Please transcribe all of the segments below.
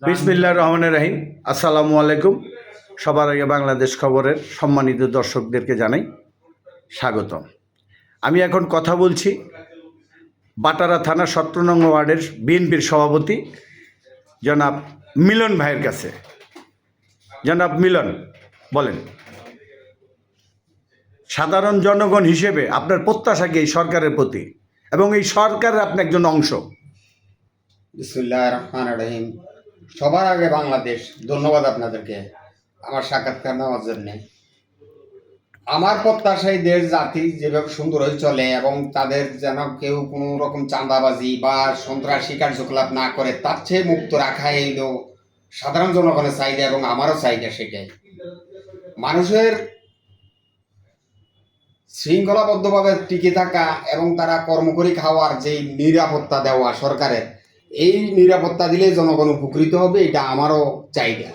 বিসমিল্লাহির রহমানির রহিম। আসসালামু আলাইকুম। সবার আগে বাংলাদেশ খবরের সম্মানিত দর্শকদেরকে জানাই স্বাগতম। আমি এখন কথা বলছি বাটারা থানা 17 নং ওয়ার্ডের বিএনপির সভাপতি জনাব মিলন ভাইয়ের কাছে। জনাব মিলন, বলেন, সাধারণ জনগণ হিসেবে আপনার প্রত্যাশা কি এই সরকারের প্রতি, এবং এই সরকারের আপনি একজন অংশ? বিসমিল্লাহির রহমানির রহিম। সবার আগে বাংলাদেশ, ধন্যবাদ আপনাদেরকে আমার সাক্ষাৎকার নেওয়ার জন্য। আমার প্রত্যাশায় দেশ জাতি যেভাবে সুন্দর হয়ে চলে এবং তাদের যেন কেউ কোনো রকম চাঁদাবাজি বা সন্ত্রাসী কার্যকলাপ না করে, তার চেয়ে মুক্ত রাখাই হলো সাধারণ জনগণের চাহিদা এবং আমারও চাহিদা সেটাই। মানুষের শৃঙ্খলাবদ্ধভাবে টিকে থাকা এবং তারা কর্ম করে খাওয়ার যেই নিরাপত্তা দেওয়া সরকারের, এই নিরাপত্তা দিলে জনগণ উপকৃত হবে, এটা আমারও চাহিদা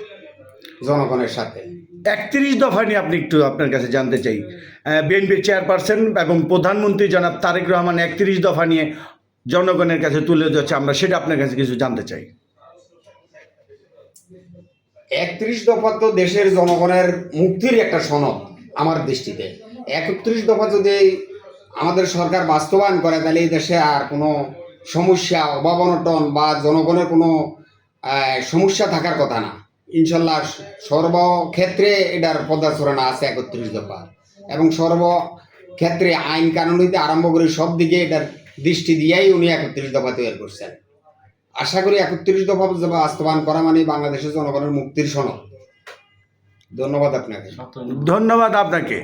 জনগণের সাথে। 31 দফা নিয়ে আপনি একটু আপনার কাছে জানতে চাই। বিএনপির চেয়ারপারসন এবং প্রধানমন্ত্রী জনাব তারেক রহমান 31 দফা নিয়ে জনগণের কাছে তুলে ধরছে, আমরা সেটা আপনার কাছে কিছু জানতে চাই। 31 দফা তো দেশের জনগণের মুক্তির একটা সনদ আমার দৃষ্টিতে। 31 দফা যদি আমাদের সরকার বাস্তবায়ন করে, তাহলে এই দেশে আর কোনো সমস্যা, অভাব অনটন বা জনগণের কোনো সমস্যা থাকার কথা না। ইনশাল্লাহ সর্বক্ষেত্রে এটার পদাচরণা আছে 31 দফা, এবং সর্বক্ষেত্রে আইন কানুন হইতে আরম্ভ করে সব দিকে এটার দৃষ্টি দিয়েই উনি 31 দফা তৈরি করছেন। আশা করি 31 দফা বাস্তবায়ন করা মানে বাংলাদেশের জনগণের মুক্তির সনদ। ধন্যবাদ আপনাকে। ধন্যবাদ আপনাকে।